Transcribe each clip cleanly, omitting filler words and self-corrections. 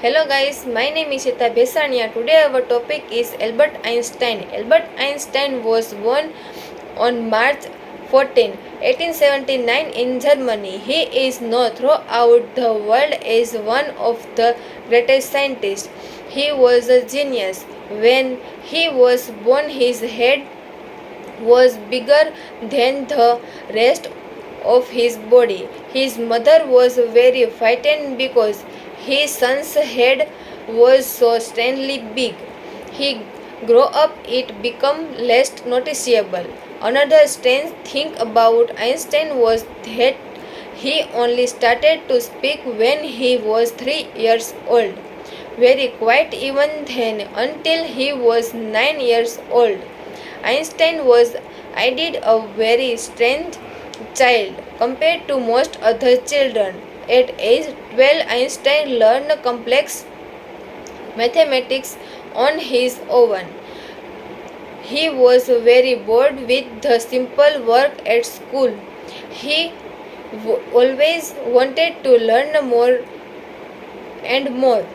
Hello guys, my name is Shita Besania. Today our topic is Albert Einstein. Albert Einstein was born on March 14, 1879 in Germany. He is known throughout the world as one of the greatest scientists. He was a genius. When he was born, his head was bigger than the rest of his body. His mother was very frightened because his son's head was so strangely big. He grew up, it became less noticeable. Another strange thing about Einstein was that he only started to speak when he was 3 years old. Very quiet even then until he was 9 years old. Einstein was indeed a very strange child compared to most other children. At age 12, Einstein learned complex mathematics on his own. He was very bored with the simple work at school. He always wanted to learn more and more.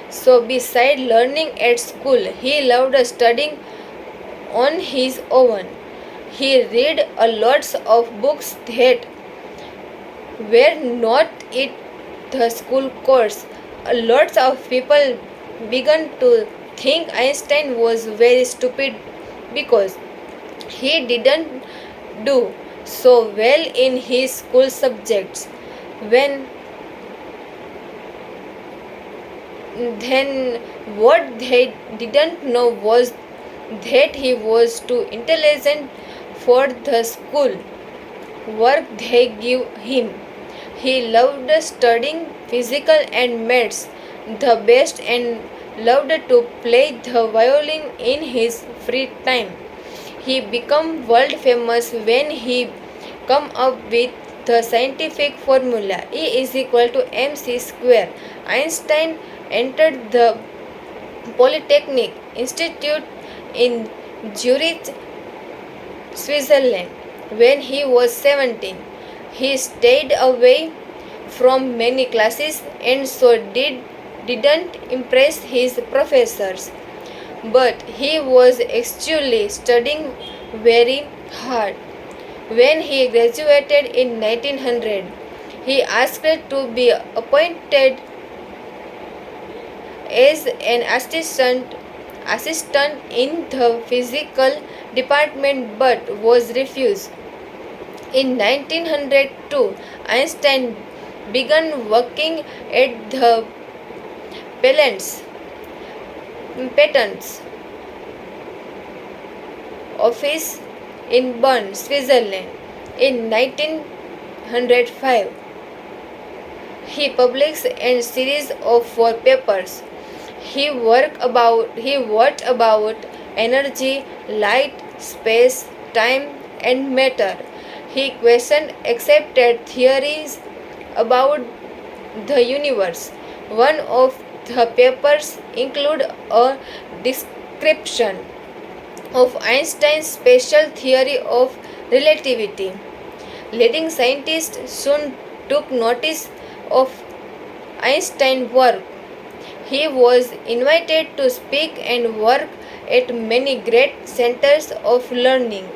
So, besides learning at school, he loved studying on his own. He read a lots of books that were not in the school course. Lots of people began to think Einstein was very stupid because he didn't do so well in his school subjects. When then what they didn't know was that he was too intelligent for the school work they gave him. He loved studying physical and maths the best and loved to play the violin in his free time. He became world famous when he come up with the scientific formula E is equal to mc square. Einstein entered the Polytechnic Institute in Zurich, Switzerland when he was 17. He stayed away from many classes and so didn't impress his professors. But he was actually studying very hard. When he graduated in 1900, he asked to be appointed as an assistant in the physical department but was refused. In 1902, Einstein began working at the patents office in Bern, Switzerland. In 1905, he published a series of 4 papers. He wrote about energy, light, space, time, and matter. He questioned accepted theories about the universe. One of the papers included a description of Einstein's special theory of relativity. Leading scientists soon took notice of Einstein's work. He was invited to speak and work at many great centers of learning.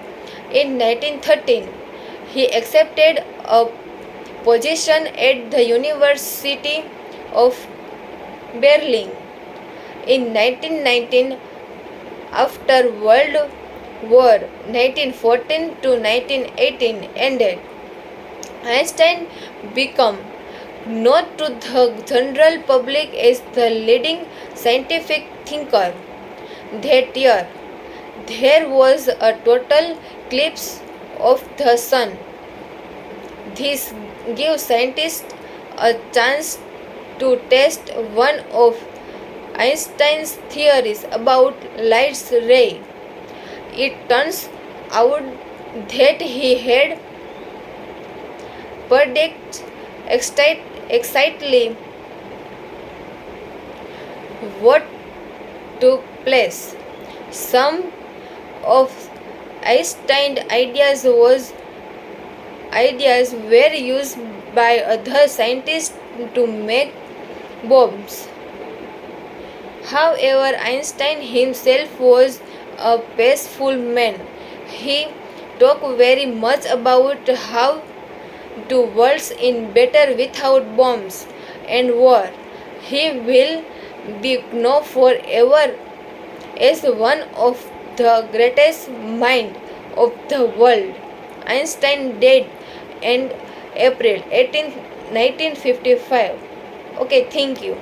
In 1913, he accepted a position at the University of Berlin. In 1919, after World War 1914 to 1918 ended, Einstein became known to the general public as the leading scientific thinker. That year, there was a total eclipse of the sun. This gave scientists a chance to test one of Einstein's theories about light's ray. It turns out that he had predicted exactly what took place. Some of Einstein's ideas were used by other scientists to make bombs. However, Einstein himself was a peaceful man. He talked very much about how to worlds in better without bombs and war. He will be known forever as one of the greatest minds of the world. Einstein died in April 18, 1955. Okay, thank you.